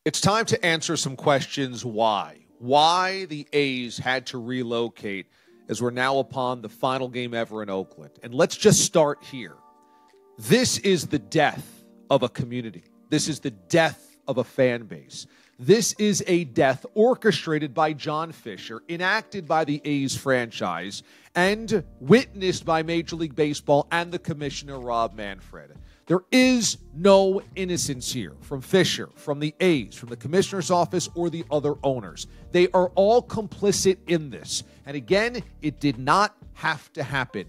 It's time to answer some questions why. Why the A's had to relocate as we're now upon the final game ever in Oakland. And let's just start here. This is the death of a community. This is the death of a fan base. This is a death orchestrated by John Fisher, enacted by the A's franchise, and witnessed by Major League Baseball and the commissioner, Rob Manfred. There is no innocence here from Fisher, from the A's, from the commissioner's office, or the other owners. They are all complicit in this. And again, it did not have to happen.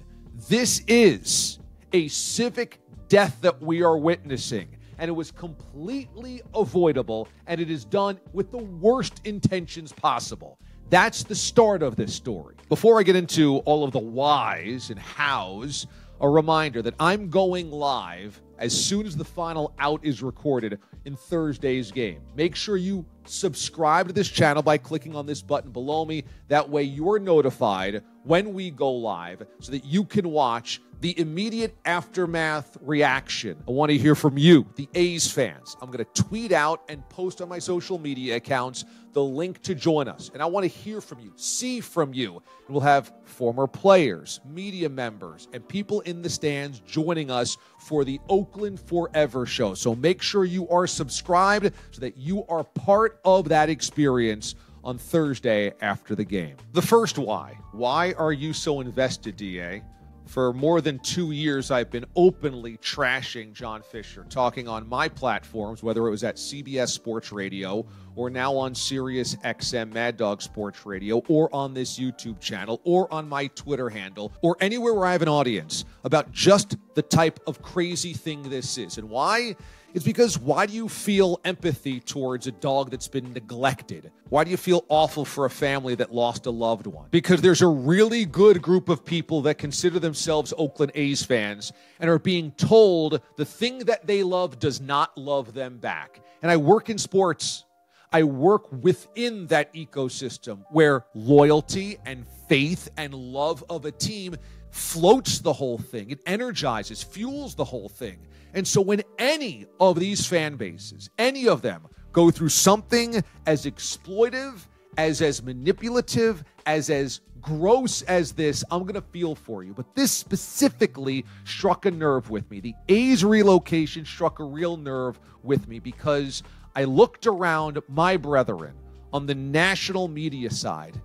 This is a civic death that we are witnessing. And it was completely avoidable, and it is done with the worst intentions possible. That's the start of this story. Before I get into all of the whys and hows, a reminder that I'm going live as soon as the final out is recorded in Thursday's game. Make sure you subscribe to this channel by clicking on this button below me. That way you're notified when we go live so that you can watch the immediate aftermath reaction. I want to hear from you, the A's fans. I'm going to tweet out and post on my social media accounts the link to join us. And I want to hear from you, see from you. And we'll have former players, media members, and people in the stands joining us for the Oakland Forever show. So make sure you are subscribed so that you are part of that experience on Thursday after the game. The first why. Why are you so invested, DA? For more than 2 years, I've been openly trashing John Fisher, talking on my platforms, whether it was at CBS Sports Radio or now on Sirius XM Mad Dog Sports Radio or on this YouTube channel or on my Twitter handle or anywhere where I have an audience about just the type of crazy thing this is. And why? It's because why do you feel empathy towards a dog that's been neglected? Why do you feel awful for a family that lost a loved one? Because there's a really good group of people that consider themselves Oakland A's fans and are being told the thing that they love does not love them back. And I work in sports. I work within that ecosystem where loyalty and faith and love of a team floats the whole thing. It energizes, fuels the whole thing. And so when any of these fan bases, any of them, go through something as exploitive, as manipulative, as gross as this, I'm going to feel for you. But this specifically struck a nerve with me. The A's relocation struck a real nerve with me because I looked around my brethren on the national media side,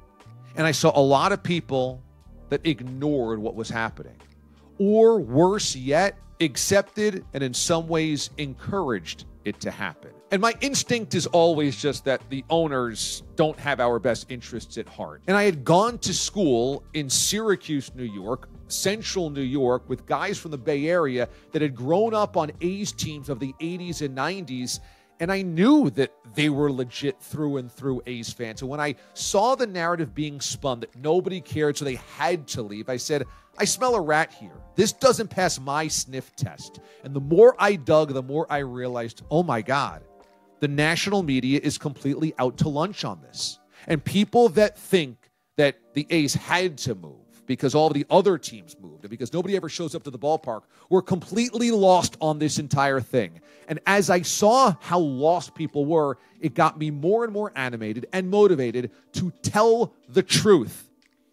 and I saw a lot of people that ignored what was happening. Or worse yet, accepted and in some ways encouraged it to happen. And my instinct is always just that the owners don't have our best interests at heart. And I had gone to school in Syracuse, New York, central New York, with guys from the Bay Area that had grown up on A's teams of the 80s and 90s. And I knew that they were legit through and through A's fans. And when I saw the narrative being spun that nobody cared, so they had to leave, I said, I smell a rat here. This doesn't pass my sniff test. And the more I dug, the more I realized, oh my God, the national media is completely out to lunch on this. And people that think that the A's had to move because all the other teams moved and because nobody ever shows up to the ballpark were completely lost on this entire thing. And as I saw how lost people were, it got me more and more animated and motivated to tell the truth.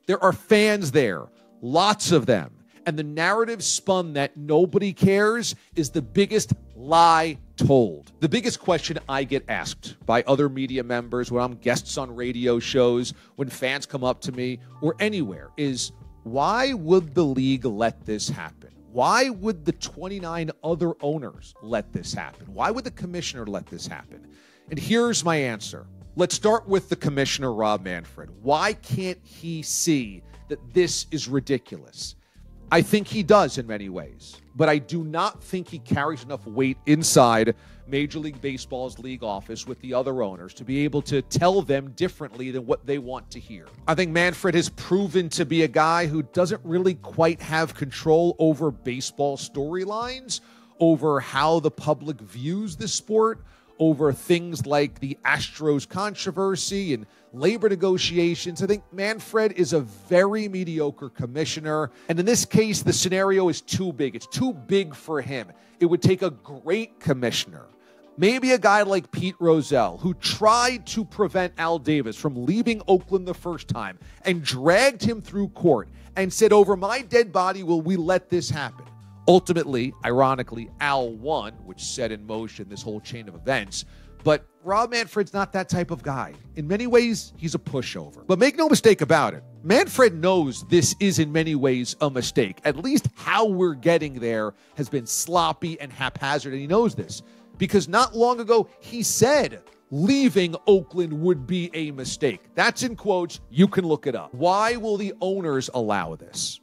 There are fans there. Lots of them. And the narrative spun that nobody cares is the biggest lie told. The biggest question I get asked by other media members when I'm guests on radio shows, when fans come up to me, or anywhere is, why would the league let this happen? Why would the 29 other owners let this happen? Why would the commissioner let this happen? And here's my answer. Let's start with the commissioner, Rob Manfred. Why can't he see that this is ridiculous? I think he does in many ways, but I do not think he carries enough weight inside Major League Baseball's league office with the other owners to be able to tell them differently than what they want to hear. I think Manfred has proven to be a guy who doesn't really quite have control over baseball storylines, over how the public views the sport, over things like the Astros controversy and labor negotiations. I think Manfred is a very mediocre commissioner. And in this case, the scenario is too big. It's too big for him. It would take a great commissioner, Maybe a guy like Pete Rozelle, who tried to prevent Al Davis from leaving Oakland the first time and dragged him through court and said, over my dead body will we let this happen. Ultimately, ironically, Al won, which set in motion this whole chain of events. But Rob Manfred's not that type of guy. In many ways, he's a pushover. But make no mistake about it, Manfred knows this is in many ways a mistake. At least how we're getting there has been sloppy and haphazard, and he knows this. Because not long ago, he said leaving Oakland would be a mistake. That's in quotes. You can look it up. Why will the owners allow this?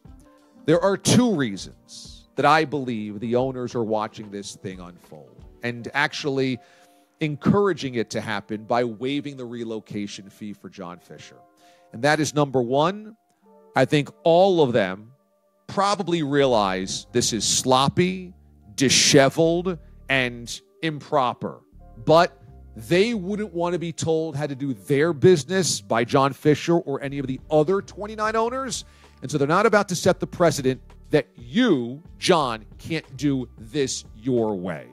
There are two reasons that I believe the owners are watching this thing unfold and actually encouraging it to happen by waiving the relocation fee for John Fisher. And that is, number one, I think all of them probably realize this is sloppy, disheveled, and improper. But they wouldn't want to be told how to do their business by John Fisher or any of the other 29 owners. And so they're not about to set the precedent that you, John, can't do this your way.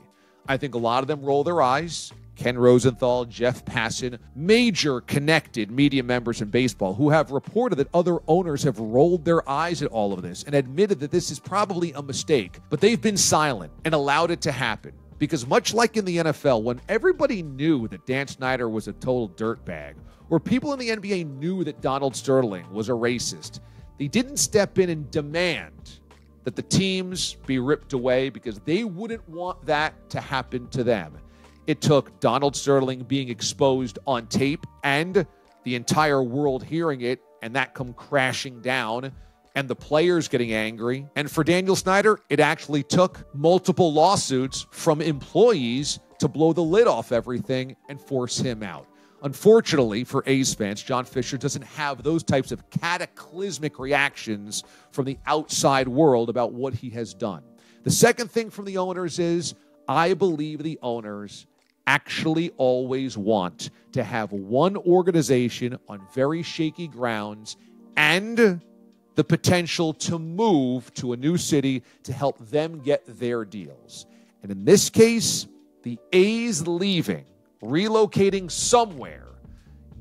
I think a lot of them roll their eyes. Ken Rosenthal, Jeff Passan, major connected media members in baseball who have reported that other owners have rolled their eyes at all of this and admitted that this is probably a mistake, but they've been silent and allowed it to happen. Because much like in the NFL, when everybody knew that Dan Snyder was a total dirtbag, or people in the NBA knew that Donald Sterling was a racist, they didn't step in and demand that the teams be ripped away because they wouldn't want that to happen to them. It took Donald Sterling being exposed on tape and the entire world hearing it, and that come crashing down, and the players getting angry. And for Daniel Snyder, it actually took multiple lawsuits from employees to blow the lid off everything and force him out. Unfortunately for A's fans, John Fisher doesn't have those types of cataclysmic reactions from the outside world about what he has done. The second thing from the owners is, I believe the owners actually always want to have one organization on very shaky grounds and the potential to move to a new city to help them get their deals. And in this case, the A's leaving, relocating somewhere,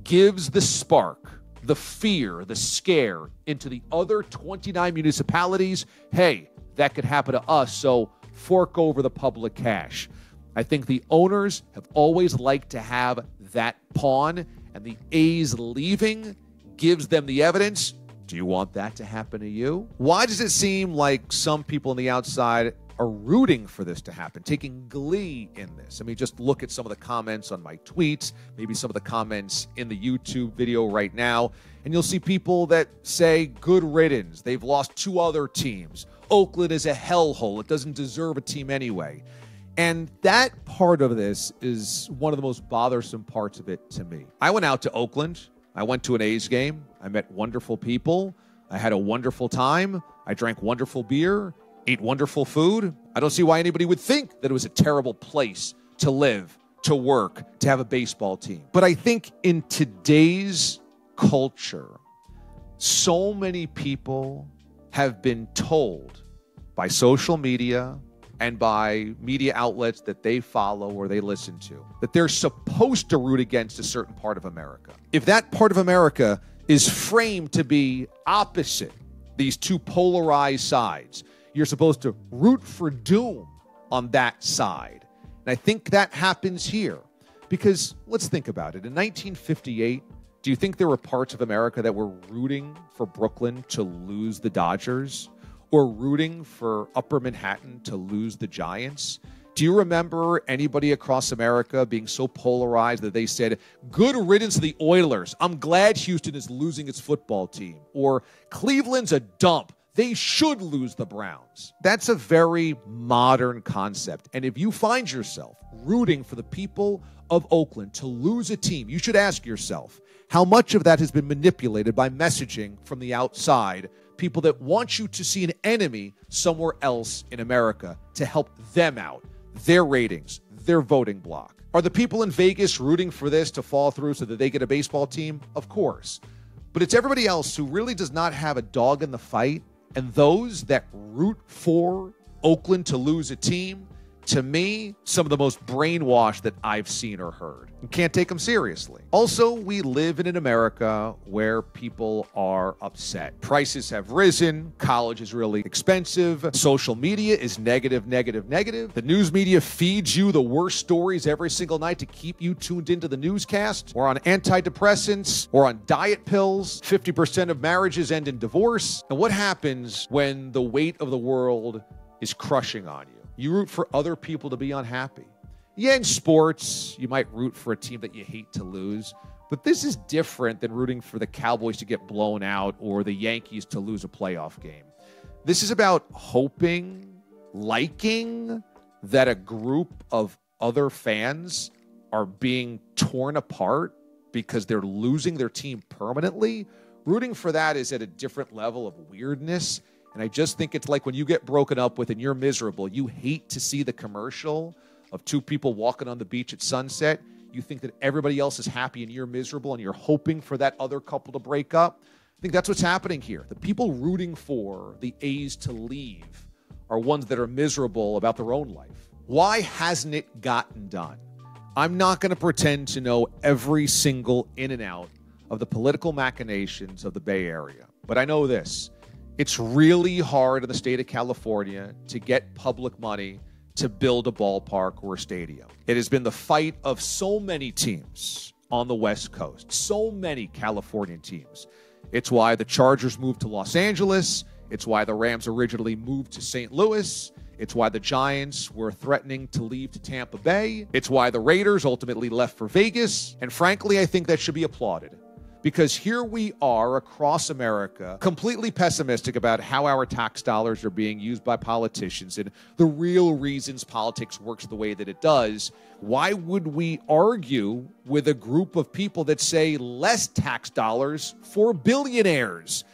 gives the spark, the fear, the scare into the other 29 municipalities. Hey, that could happen to us, so fork over the public cash. I think the owners have always liked to have that pawn, and the A's leaving gives them the evidence. Do you want that to happen to you? Why does it seem like some people on the outside are rooting for this to happen, taking glee in this? I mean, just look at some of the comments on my tweets, maybe some of the comments in the YouTube video right now, and you'll see people that say, good riddance. They've lost two other teams. Oakland is a hellhole. It doesn't deserve a team anyway. And that part of this is one of the most bothersome parts of it to me. I went out to Oakland. I went to an A's game. I met wonderful people. I had a wonderful time. I drank wonderful beer, ate wonderful food. I don't see why anybody would think that it was a terrible place to live, to work, to have a baseball team. But I think in today's culture, so many people have been told by social media and by media outlets that they follow or they listen to that they're supposed to root against a certain part of America. If that part of America is framed to be opposite these two polarized sides, you're supposed to root for doom on that side. And I think that happens here because let's think about it. In 1958, do you think there were parts of America that were rooting for Brooklyn to lose the Dodgers or rooting for Upper Manhattan to lose the Giants? Do you remember anybody across America being so polarized that they said, good riddance to the Oilers. I'm glad Houston is losing its football team. Or Cleveland's a dump. They should lose the Browns. That's a very modern concept. And if you find yourself rooting for the people of Oakland to lose a team, you should ask yourself, how much of that has been manipulated by messaging from the outside, people that want you to see an enemy somewhere else in America to help them out, their ratings, their voting block? Are the people in Vegas rooting for this to fall through so that they get a baseball team? Of course. But it's everybody else who really does not have a dog in the fight, and those that root for Oakland to lose a team To me, some of the most brainwashed that I've seen or heard. You can't take them seriously. Also, we live in an America where people are upset. Prices have risen. College is really expensive. Social media is negative, negative, negative. The news media feeds you the worst stories every single night to keep you tuned into the newscast. We're on antidepressants or on diet pills. 50% of marriages end in divorce. And what happens when the weight of the world is crushing on you? You root for other people to be unhappy. Yeah, in sports, you might root for a team that you hate to lose, but this is different than rooting for the Cowboys to get blown out or the Yankees to lose a playoff game. This is about hoping, liking that a group of other fans are being torn apart because they're losing their team permanently. Rooting for that is at a different level of weirdness. And I just think it's like when you get broken up with and you're miserable, you hate to see the commercial of two people walking on the beach at sunset. You think that everybody else is happy and you're miserable and you're hoping for that other couple to break up. I think that's what's happening here. The people rooting for the A's to leave are ones that are miserable about their own life. Why hasn't it gotten done? I'm not going to pretend to know every single in and out of the political machinations of the Bay Area, but I know this. It's really hard in the state of California to get public money to build a ballpark or a stadium. It has been the fight of so many teams on the West Coast, so many Californian teams. It's why the Chargers moved to Los Angeles. It's why the Rams originally moved to St. Louis. It's why the Giants were threatening to leave to Tampa Bay. It's why the Raiders ultimately left for Vegas. And frankly, I think that should be applauded. Because here we are across America, completely pessimistic about how our tax dollars are being used by politicians and the real reasons politics works the way that it does. Why would we argue with a group of people that say less tax dollars for billionaires?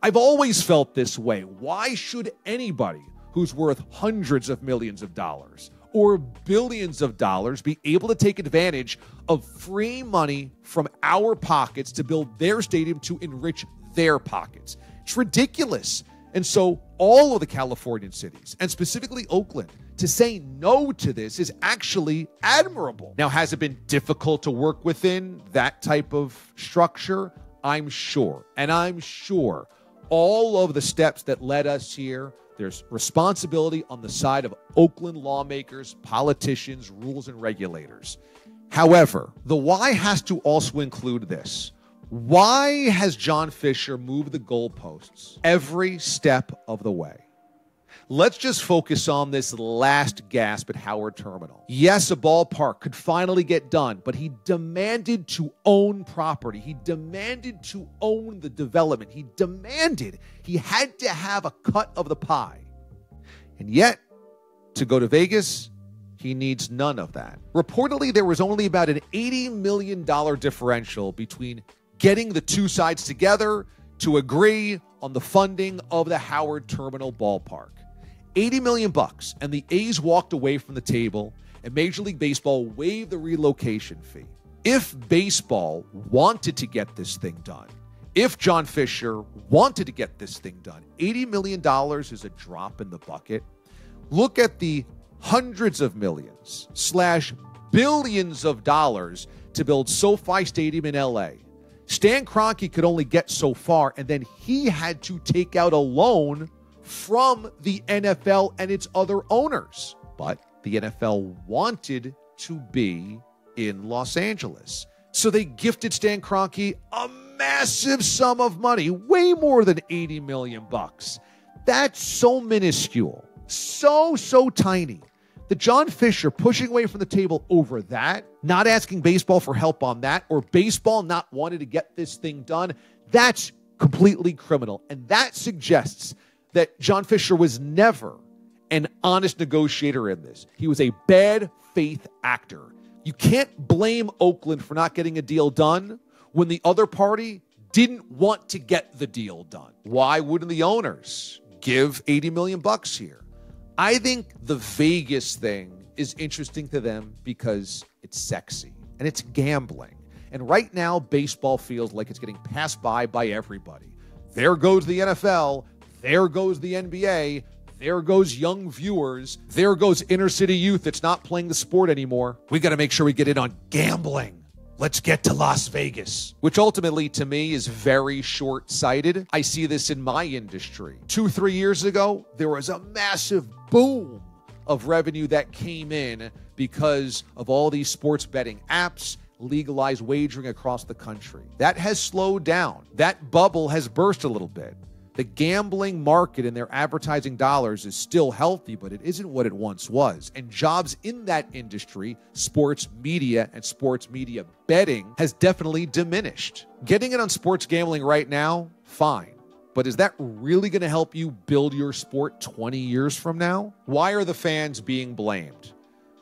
I've always felt this way. Why should anybody who's worth hundreds of millions of dollars or billions of dollars be able to take advantage of free money from our pockets to build their stadium to enrich their pockets? It's ridiculous. And so all of the Californian cities, and specifically Oakland, to say no to this is actually admirable. Now, has it been difficult to work within that type of structure? I'm sure. And I'm sure all of the steps that led us here, there's responsibility on the side of Oakland lawmakers, politicians, rules, and regulators. However, the why has to also include this. Why has John Fisher moved the goalposts every step of the way? Let's just focus on this last gasp at Howard Terminal. Yes, a ballpark could finally get done, but he demanded to own property. He demanded to own the development. He had to have a cut of the pie. And yet, to go to Vegas, he needs none of that. Reportedly, there was only about an $80 million differential between getting the two sides together to agree on the funding of the Howard Terminal ballpark. $80 million, and the A's walked away from the table, and Major League Baseball waived the relocation fee. If baseball wanted to get this thing done, if John Fisher wanted to get this thing done, $80 million is a drop in the bucket. Look at the hundreds of millions / billions of dollars to build SoFi Stadium in LA. Stan Kroenke could only get so far, and then he had to take out a loan from the NFL and its other owners. But the NFL wanted to be in Los Angeles. So they gifted Stan Kroenke a massive sum of money, way more than $80 million. That's so minuscule, so tiny, that John Fisher pushing away from the table over that, not asking baseball for help on that, or baseball not wanting to get this thing done, that's completely criminal. And that suggests that John Fisher was never an honest negotiator in this. He was a bad faith actor. You can't blame Oakland for not getting a deal done when the other party didn't want to get the deal done. Why wouldn't the owners give $80 million here? I think the Vegas thing is interesting to them because it's sexy and it's gambling. And right now, baseball feels like it's getting passed by everybody. There goes the NFL. There goes the NBA. There goes young viewers. There goes inner city youth that's not playing the sport anymore. We got to make sure we get in on gambling. Let's get to Las Vegas, which ultimately to me is very short-sighted. I see this in my industry. 2-3 years ago, there was a massive boom of revenue that came in because of all these sports betting apps, legalized wagering across the country. That has slowed down. That bubble has burst a little bit. The gambling market and their advertising dollars is still healthy, but it isn't what it once was. And jobs in that industry, sports media and sports media betting, has definitely diminished. Getting in on sports gambling right now, fine. But is that really going to help you build your sport 20 years from now? Why are the fans being blamed?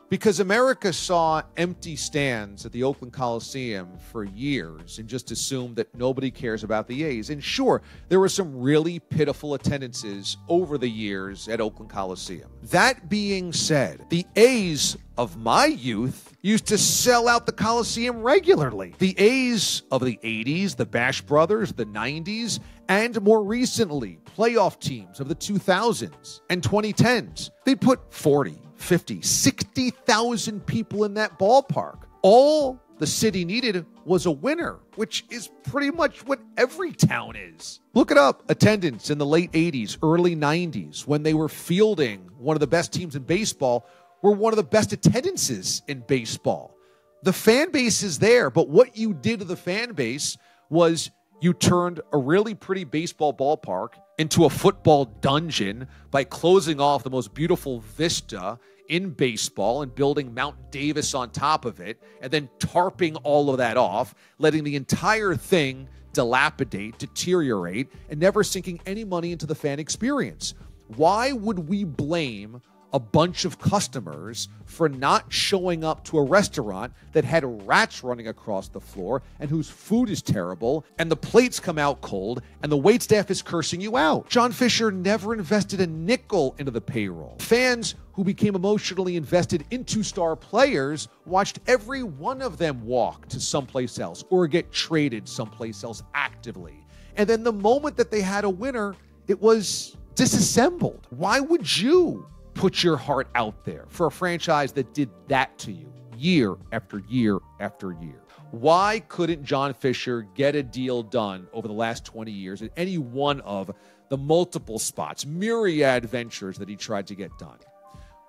Because America saw empty stands at the Oakland Coliseum for years and just assumed that nobody cares about the A's. And sure, there were some really pitiful attendances over the years at Oakland Coliseum. That being said, the A's of my youth used to sell out the Coliseum regularly. The A's of the 80s, the Bash Brothers, the 90s, and more recently, playoff teams of the 2000s and 2010s. They put 40, 50, 60,000 people in that ballpark. All the city needed was a winner, which is pretty much what every town is. Look it up. Attendance in the late 80s, early 90s, when they were fielding one of the best teams in baseball, were one of the best attendances in baseball. The fan base is there, but what you did to the fan base was you turned a really pretty baseball ballpark into a football dungeon by closing off the most beautiful vista in baseball and building Mount Davis on top of it, and then tarping all of that off, letting the entire thing dilapidate, deteriorate, and never sinking any money into the fan experience. Why would we blame a bunch of customers for not showing up to a restaurant that had rats running across the floor and whose food is terrible and the plates come out cold and the waitstaff is cursing you out? John Fisher never invested a nickel into the payroll. Fans who became emotionally invested into star players watched every one of them walk to someplace else or get traded someplace else actively. And then the moment that they had a winner, it was disassembled. Why would you put your heart out there for a franchise that did that to you year after year after year? Why couldn't John Fisher get a deal done over the last 20 years at any one of the multiple spots, myriad ventures that he tried to get done?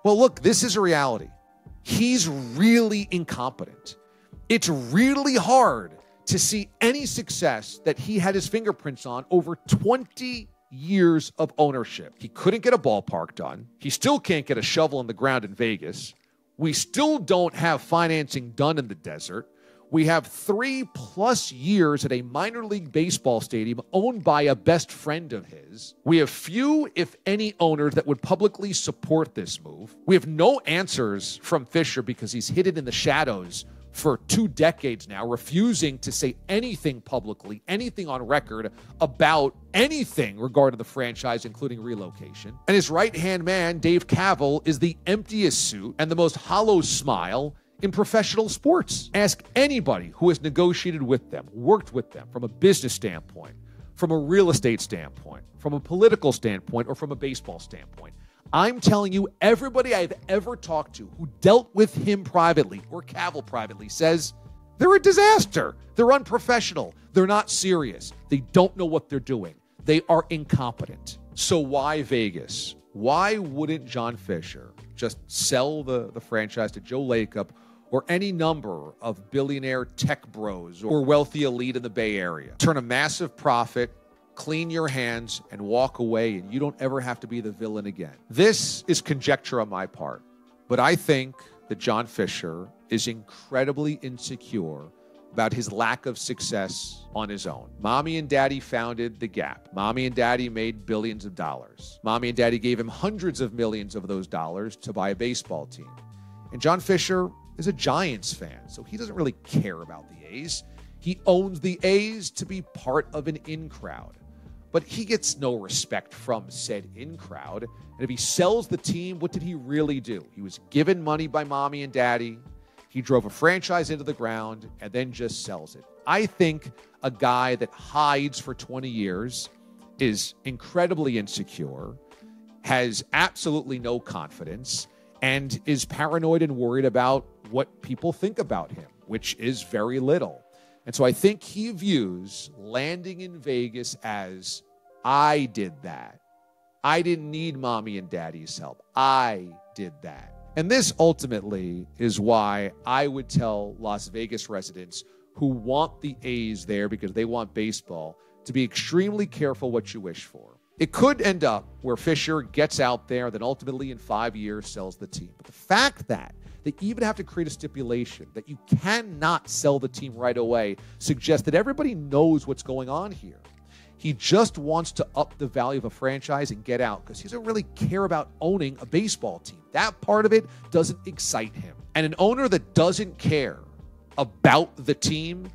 Well, look, this is a reality. He's really incompetent. It's really hard to see any success that he had his fingerprints on over 20 years of ownership. He couldn't get a ballpark done. He still can't get a shovel in the ground in Vegas. We still don't have financing done in the desert. We have 3+ years at a minor league baseball stadium owned by a best friend of his. We have few, if any, owners that would publicly support this move. We have no answers from Fisher because he's hidden in the shadows for 2 decades now, refusing to say anything publicly, anything on record about anything regarding the franchise, including relocation. And his right-hand man, Dave Kaval, is the emptiest suit and the most hollow smile in professional sports. Ask anybody who has negotiated with them, worked with them from a business standpoint, from a real estate standpoint, from a political standpoint, or from a baseball standpoint. I'm telling you, everybody I've ever talked to who dealt with him privately or Kaval privately says they're a disaster. They're unprofessional. They're not serious. They don't know what they're doing. They are incompetent. So why Vegas? Why wouldn't John Fisher just sell the franchise to Joe Lacob or any number of billionaire tech bros or wealthy elite in the Bay Area? Turn a massive profit, clean your hands, and walk away, and you don't ever have to be the villain again. This is conjecture on my part, but I think that John Fisher is incredibly insecure about his lack of success on his own. Mommy and Daddy founded The Gap. Mommy and Daddy made billions of dollars. Mommy and Daddy gave him hundreds of millions of those dollars to buy a baseball team. And John Fisher is a Giants fan, so he doesn't really care about the A's. He owns the A's to be part of an in-crowd. But he gets no respect from said in-crowd. And if he sells the team, what did he really do? He was given money by Mommy and Daddy. He drove a franchise into the ground and then just sells it. I think a guy that hides for 20 years is incredibly insecure has absolutely no confidence and is paranoid and worried about what people think about him, which is very little. And so I think he views landing in Vegas as, I did that. I didn't need mommy and daddy's help. I did that. And this ultimately is why I would tell Las Vegas residents who want the A's there because they want baseball to be extremely careful what you wish for. It could end up where Fisher gets out there, then ultimately in 5 years sells the team. But the fact that they even have to create a stipulation that you cannot sell the team right away suggests that everybody knows what's going on here. He just wants to up the value of a franchise and get out because he doesn't really care about owning a baseball team. That part of it doesn't excite him. And an owner that doesn't care about the team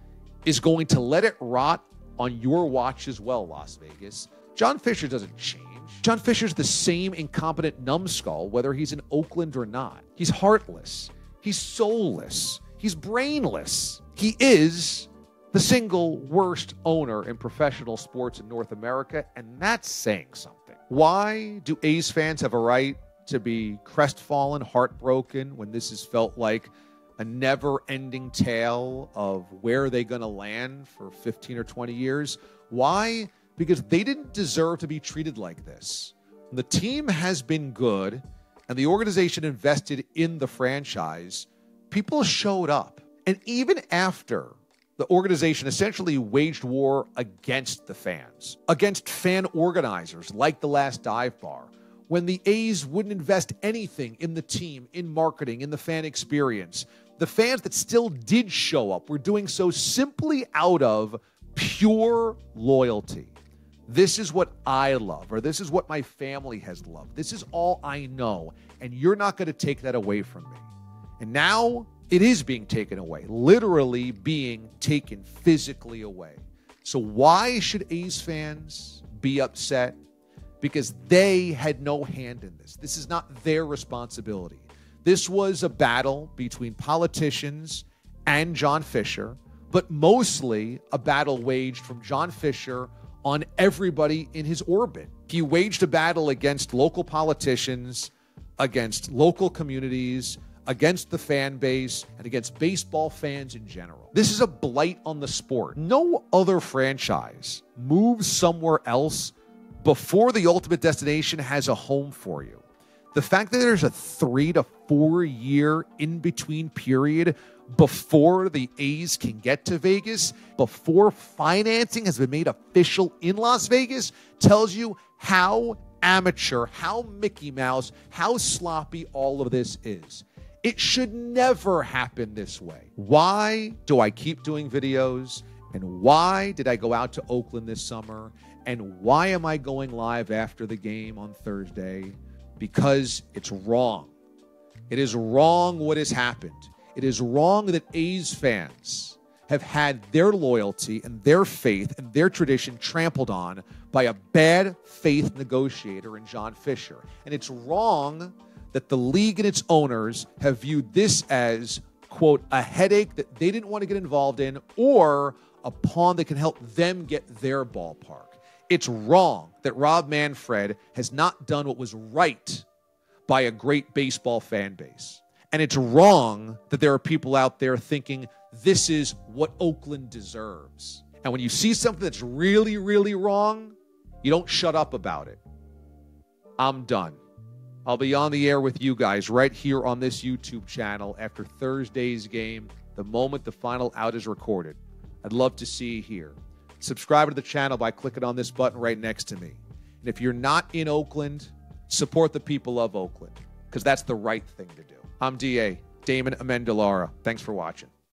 is going to let it rot on your watch as well, Las Vegas. John Fisher doesn't change. John Fisher's the same incompetent numbskull, whether he's in Oakland or not. He's heartless. He's soulless. He's brainless. He is the single worst owner in professional sports in North America, and that's saying something. Why do A's fans have a right to be crestfallen, heartbroken, when this has felt like a never-ending tale of where are they going to land for 15 or 20 years? Why? Because they didn't deserve to be treated like this. The team has been good, and the organization invested in the franchise. People showed up. And even after the organization essentially waged war against the fans, against fan organizers like the last dive bar, when the A's wouldn't invest anything in the team, in marketing, in the fan experience, the fans that still did show up were doing so simply out of pure loyalty. This is what I love, or this is what my family has loved. This is all I know, and you're not going to take that away from me. And now it is being taken away, literally being taken physically away. So why should A's fans be upset? Because they had no hand in this. This is not their responsibility. This was a battle between politicians and John Fisher, but mostly a battle waged from John Fisher on everybody in his orbit. He waged a battle against local politicians, against local communities, against the fan base, and against baseball fans in general. This is a blight on the sport. No other franchise moves somewhere else before the ultimate destination has a home for you. The fact that there's a 3 to 4 year in-between period before the A's can get to Vegas, before financing has been made official in Las Vegas, tells you how amateur, how Mickey Mouse, how sloppy all of this is. It should never happen this way. Why do I keep doing videos? And why did I go out to Oakland this summer? And why am I going live after the game on Thursday? Because it's wrong. It is wrong what has happened. It is wrong that A's fans have had their loyalty and their faith and their tradition trampled on by a bad faith negotiator in John Fisher. And it's wrong that the league and its owners have viewed this as, quote, a headache that they didn't want to get involved in, or a pawn that can help them get their ballpark. It's wrong that Rob Manfred has not done what was right by a great baseball fan base. And it's wrong that there are people out there thinking this is what Oakland deserves. And when you see something that's really, really wrong, you don't shut up about it. I'm done. I'll be on the air with you guys right here on this YouTube channel after Thursday's game, the moment the final out is recorded. I'd love to see you here. Subscribe to the channel by clicking on this button right next to me. And if you're not in Oakland, support the people of Oakland, because that's the right thing to do. I'm DA, Damon Amendolara. Thanks for watching.